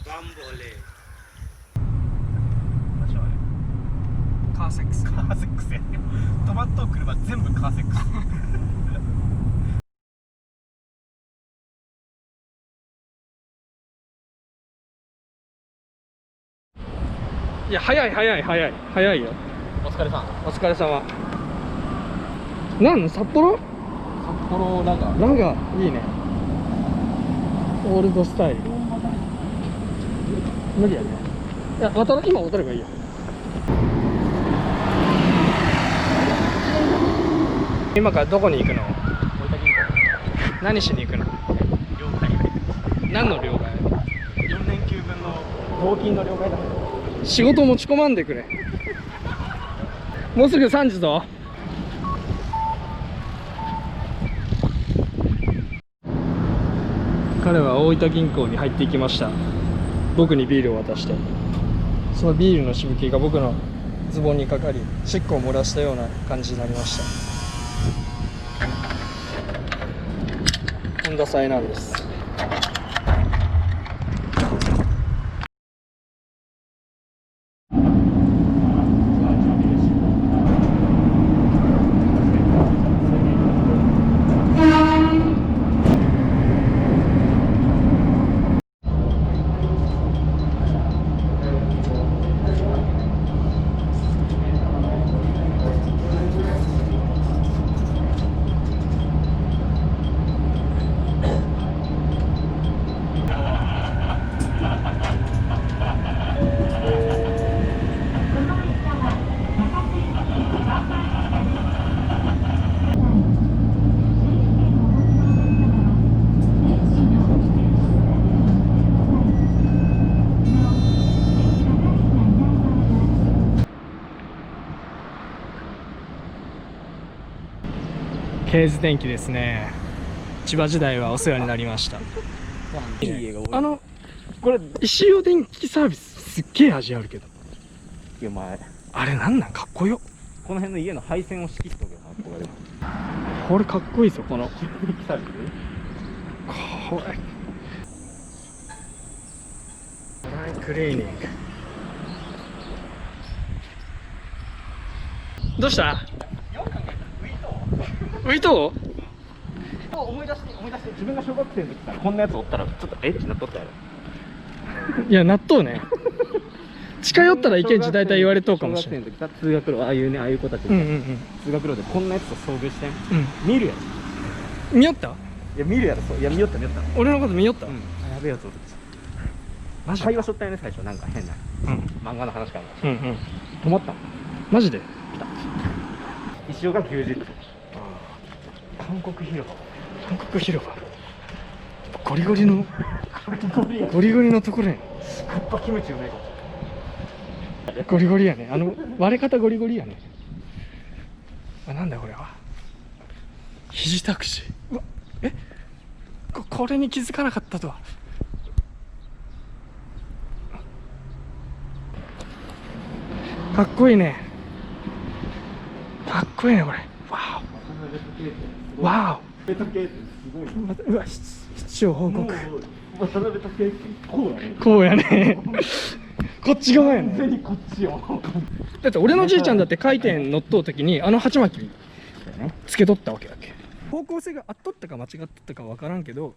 バンボレカーセックス。カーセックスやね。止まっとう車全部カーセックス。いや、早いよ。お疲れさん。お疲れ様。なんの札幌？札幌ラガー。ラガーいいね。オールドスタイル。無理やね。いや、今渡ればいいよ。今からどこに行くの？大分銀行。何しに行くの？了解。何の了解？ 4連休分の合金の了解だ。仕事持ち込まんでくれ。もうすぐ3時ぞ。彼は大分銀行に入っていきました。僕にビールを渡して、そのビールのしぶきが僕のズボンにかかり、しっこを漏らしたような感じになりました。本田祭なんです。ケーズ電機ですね。千葉時代はお世話になりました。いい家が多い。これ石尾電気サービスすっげえ味あるけど、いや、前あれなんかっこよ。この辺の家の配線を仕切っとけよな、これでも。これかっこいいぞ、この電気サービス。これドライクリーニング。どうした？ウイト思い出して自分が小学生の時からこんなやつおったらちょっとエッチなっとったやろ。いや、納豆ね。近寄ったらいけんち大体言われとうかもしれない。小学生の時さ、通学路、ああいうね、ああいう子たち、うんうん通学路でこんなやつと遭遇してん、うん見るやろ。うん。見よった？いや、見るやろ。そう、いや、見よった俺のこと見よった？あ、やべえやつおる。マジ？会話しとったよね、最初。なんか変なうん漫画の話からうんうん。止まったもん。マジで？一応が90度。韓国広場。韓国広場。ゴリゴリのところやね。クッパキムチうめえかも。ゴリゴリやね。割れ方ゴリゴリやね。あ、なんだこれは。肘タクシー。うわ、これに気づかなかったとは。かっこいいね。かっこいいねこれ。わお。わ渡辺武ってすごい。お。うわ、市長報告。渡辺武ってこうやね。こうやね。こっち側やね。完全にこっちよ。だって俺のじいちゃんだって回転乗っとう時に鉢巻きつけとったわけだっけ。方向性があっとったか間違っとったか分からんけど、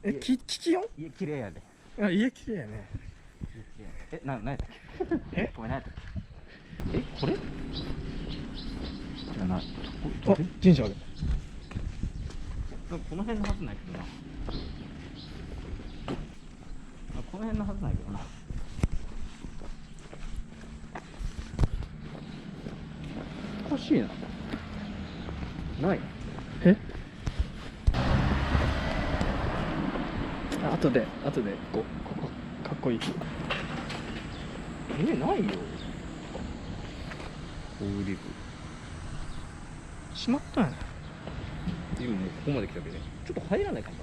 聞きよ。家綺麗やで。あ、家綺麗やね。なんやったっけ。これなんやったっけ。これじゃない。あ、神社ある。この辺のはずないけどな。この辺のはずないけどな。おかしいな。ない。後でここかっこいい。ないよ。オーリブ。閉まったんやね。今もうここまで来たけどね。ちょっと入らないかも。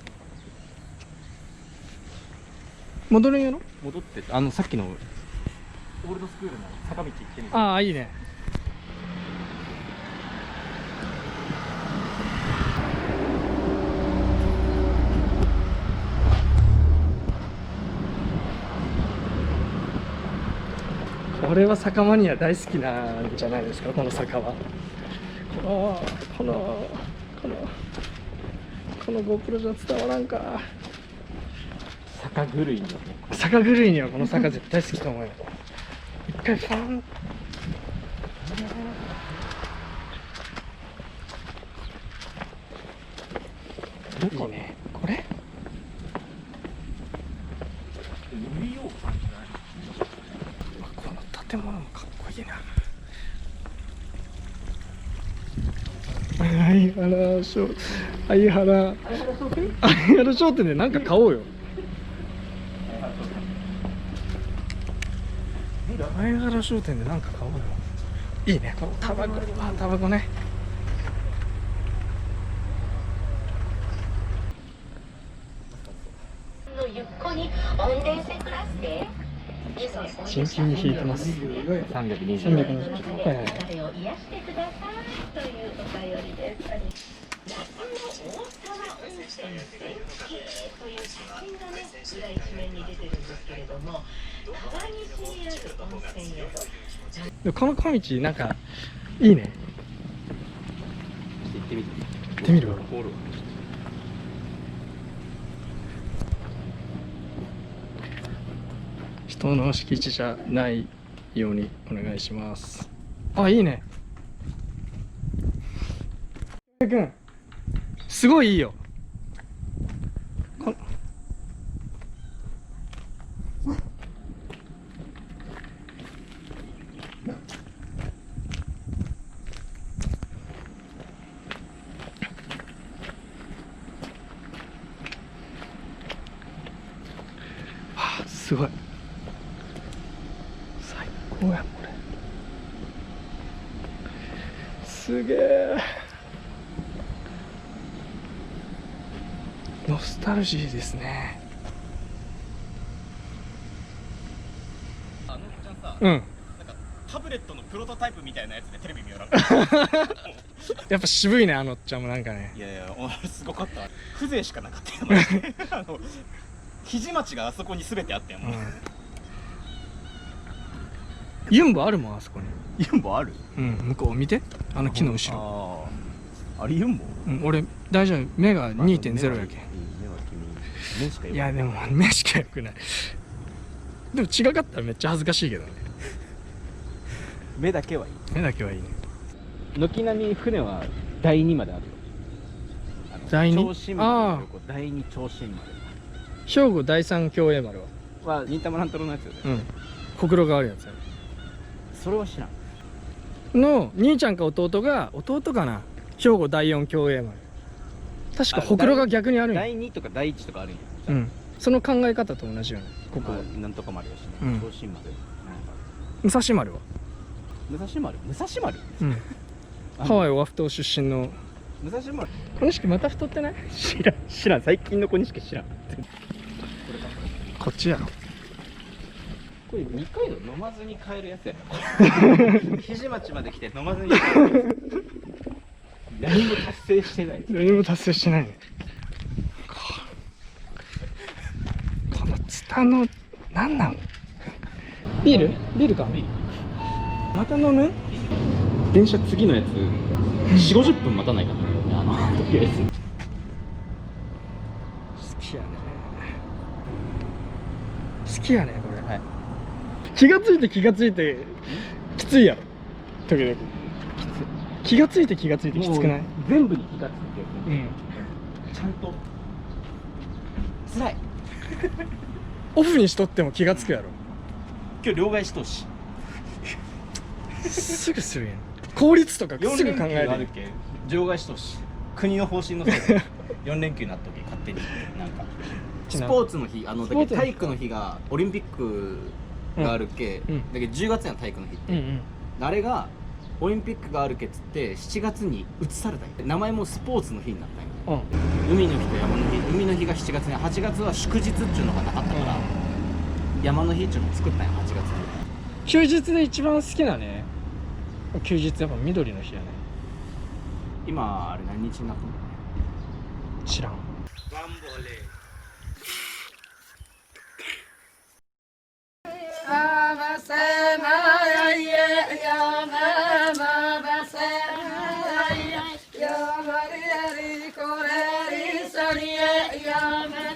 戻るんやろ。戻ってさっきのオールドスクールの坂道行ってみる。ああ、いいね。これは坂マニア大好きなんじゃないですか、この坂は。この GoPro じゃ伝わらんか。坂狂いにはね。坂狂いにはこの坂絶対好きと思うよ。一回ファン。いいね。これ海よう感じない。この建物もかっこいいな。相原商店でなんか買おうよ。相原商店でなんか買おうよ。いいね、このタバコね。ゆっこに温電線クラスでチンチンに引いてます。320。はいはい。疲れを癒してくださいというお便りです。夏の大沢温泉絶景という写真がね、裏一面に出てるんですけれども、川西にある温泉宿。でもこの小道なんかいいね。行ってみて。行ってみるわ。おるわ。人の敷地じゃないようにお願いします。あ、いいね。君、すごいいいよ。はあ、すごい。最高や、これ。すげえ。ノスタルジーですね。のっちゃんさ、うん。なんかタブレットのプロトタイプみたいなやつでテレビ見よらんやっぱ渋いね、あのおっちゃんもなんかね。いやいや、すごかった。風情しかなかったよマジで肘町があそこに全てあったよ、もうユンボあるもん、あそこに。ユンボある？うん、向こう見て。あの木の後ろ。あれユンボ？うん、俺、大丈夫。目が 2.0 やけん。目は君、目しかいや、でも目しか良くない。でも違かったらめっちゃ恥ずかしいけどね。目だけはいい。目だけはいいね。軒並み船は第2まであるよ。第二長新丸の横、第2長新丸兵庫第三共栄丸は。は忍たま乱太郎のやつよね。うん。ほくろがあるやつや。それは知らん。の兄ちゃんか弟かな。兵庫第四共栄丸。確かほくろが逆にあるんや。第2とか第1とかあるんや。うん。その考え方と同じよね。ここは。なんとか丸やしね。うん長新丸。武蔵丸は。武蔵丸うん。ハワイオアフ島出身の。武蔵丸小西また太ってない？知らん。最近の子にしか知らん。こっちやろ。これ二階堂飲まずに帰るやつやろ肘町まで来て飲まずに帰る何も達成してない。何も達成してないね。このツタの何なの？ビールか？また飲む？電車次のやつ4、50分待たないかな。とりあえず好きやね。好きやねこれ。はい。気がついてきついやろ。時々。気がついてきつくない？全部に気がついてうん。ちゃんと辛い。オフにしとっても気がつくやろ。今日両替しとうしすぐするやん。効率とかすぐ考える。あるけ両替しとうし国の方針のせいで4連休になっとけ勝手になんかスポーツの日だけ体育の日がオリンピックがあるけ、うんだけど10月やん体育の日って、うんうん。あれがオリンピックがあるけっつって7月に移されたんよ。名前もスポーツの日になったんよ。海の日と山の日、海の日が7月に、8月は祝日っていうのがなかったから、山の日っていうのを作ったんよ、8月に。休日で一番好きなね。休日やっぱ緑の日やね。今あれ何日になったの？知らん。合わせないりへやめ